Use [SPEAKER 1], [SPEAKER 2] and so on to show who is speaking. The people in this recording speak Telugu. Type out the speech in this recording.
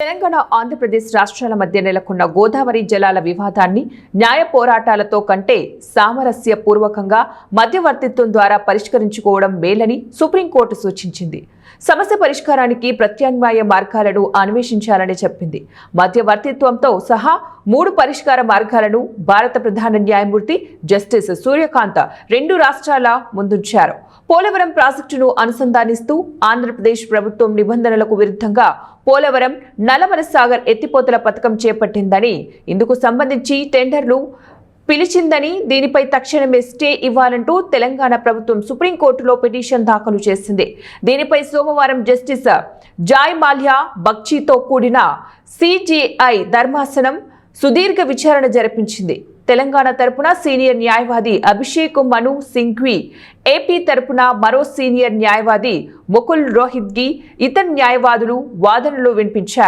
[SPEAKER 1] తెలంగాణ ఆంధ్రప్రదేశ్ రాష్ట్రాల మధ్య నెలకొన్న గోదావరి జలాల వివాదాన్ని న్యాయ పోరాటాలతో కంటే సామరస్యపూర్వకంగా మధ్యవర్తిత్వం ద్వారా పరిష్కరించుకోవడం మేలని సుప్రీంకోర్టు సూచించింది. సమస్య పరిష్కారానికి ప్రత్యామ్నాయ మార్గాలను అన్వేషించాలని చెప్పింది. మధ్యవర్తిత్వంతో సహా 3 పరిష్కార మార్గాలను భారత ప్రధాన న్యాయమూర్తి జస్టిస్ సూర్యకాంత్ 2 రాష్ట్రాల ముందుంచారు. పోలవరం ప్రాజెక్టును అనుసంధానిస్తూ ఆంధ్రప్రదేశ్ ప్రభుత్వం నిబంధనలకు విరుద్ధంగా పోలవరం నల్లమల సాగర్ ఎత్తిపోతల పథకం చేపట్టిందని, ఇందుకు సంబంధించి టెండర్లు పిలిచిందని, దీనిపై తక్షణమే స్టే ఇవ్వాలంటూ తెలంగాణ ప్రభుత్వం సుప్రీంకోర్టులో పిటిషన్ దాఖలు చేసింది. దీనిపై సోమవారం జస్టిస్ జాయ్ మాల్యా బగ్చీతో కూడిన సిజేఐ ధర్మాసనం సుదీర్ఘ విచారణ జరిపించింది. తెలంగాణ తరపున సీనియర్ న్యాయవాది అభిషేక్ మను సింఘ్వి, ఏపీ తరపున మరో సీనియర్ న్యాయవాది ముకుల్ రోహిత్గి, ఇతర న్యాయవాదులు వాదనలు వినిపించారు.